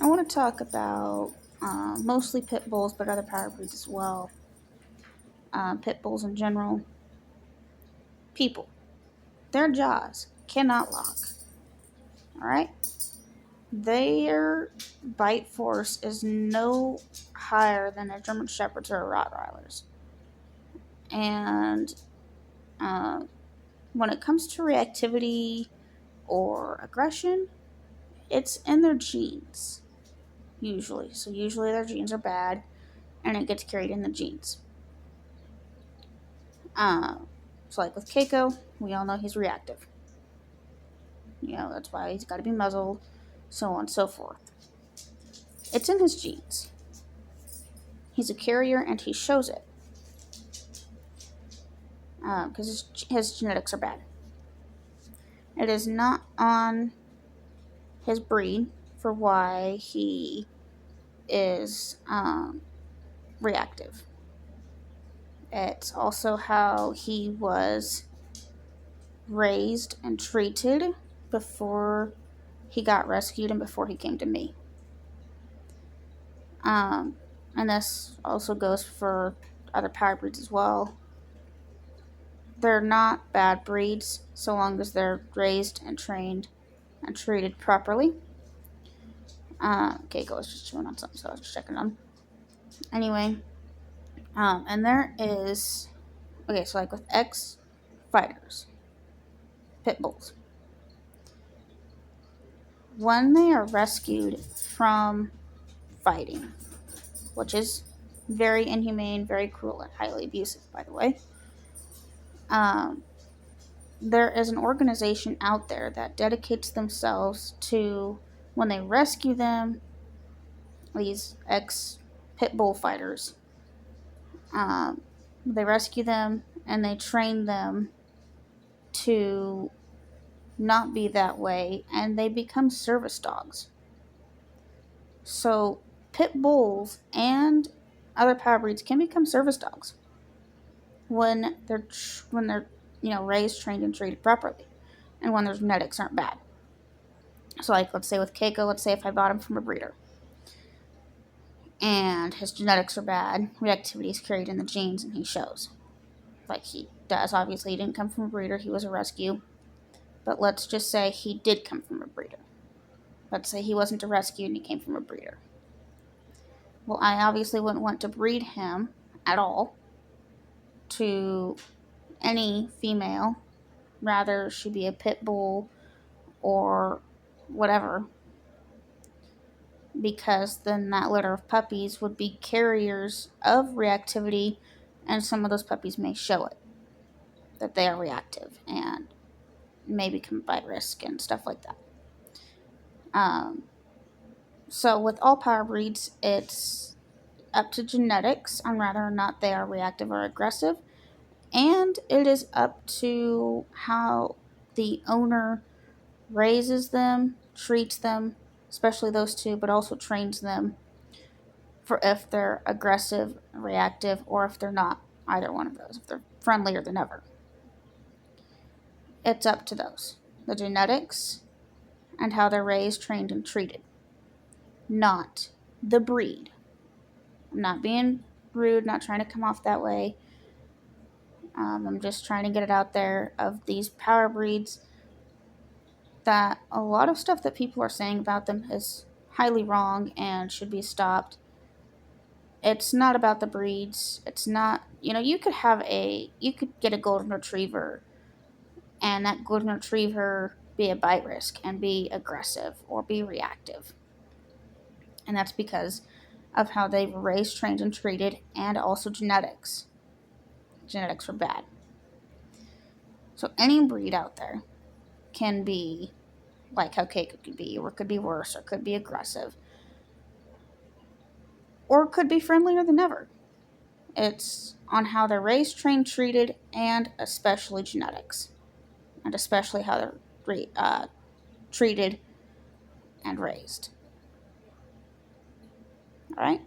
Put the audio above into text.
I want to talk about mostly pit bulls, but other power breeds as well. Pit bulls in general. People, their jaws cannot lock. All right, their bite force is no higher than a German Shepherds or a Rottweilers. And uh, when it comes to reactivity or aggression, it's in their genes usually. So usually their genes are bad, and it gets carried in the genes. Uh, so like with Keiko, we all know he's reactive. That's why he's got to be muzzled, so on and so forth. It's in his genes. He's a carrier, and he shows it because his genetics are bad. It is not on his breed for why he is reactive. It's also how he was raised and treated before he got rescued and before he came to me. And this also goes for other power breeds as well. They're not bad breeds so long as they're raised and trained and treated properly. Keiko was just chewing on something, so I was just checking on. Anyway, and there is so like with ex fighters, pit bulls, when they are rescued from fighting, which is very inhumane, very cruel, and highly abusive, by the way. There is an organization out there that dedicates themselves to, when they rescue them, these ex pit bull fighters, they rescue them and they train them to not be that way, and they become service dogs. So pit bulls and other power breeds can become service dogs when they're raised, trained, and treated properly, and when their genetics aren't bad. So like let's say with Keiko, let's say if I bought him from a breeder and his genetics are bad, reactivity is carried in the genes, and he shows like he does. Obviously, he didn't come from a breeder; he was a rescue. But let's just say he did come from a breeder. Let's say he wasn't a rescue and he came from a breeder. Well, I obviously wouldn't want to breed him at all to any female. Rather, she be a pit bull or whatever, because then that litter of puppies would be carriers of reactivity, and some of those puppies may show it, that they are reactive and may become bite risk and stuff like that. So with all power breeds, it's up to genetics on whether or not they are reactive or aggressive, and it is up to how the owner raises them, treats them, especially those two, but also trains them for if they're aggressive, reactive, or if they're not either one of those, if they're friendlier than ever. It's up to those, the genetics, and how they're raised, trained, and treated, not the breed. I'm not being rude, not trying to come off that way. I'm just trying to get it out there of these power breeds, that a lot of stuff that people are saying about them is highly wrong and should be stopped. It's not about the breeds. It's not, you could get a golden retriever, and that golden retriever be a bite risk and be aggressive or be reactive. And that's because of how they were raised, trained, and treated, and also genetics. Genetics are bad. So any breed out there can be like how Keiko could be, or could be worse, or could be aggressive, or could be friendlier than ever. It's on how they're raised, trained, treated, and especially genetics, and especially how they're treated and raised. All right?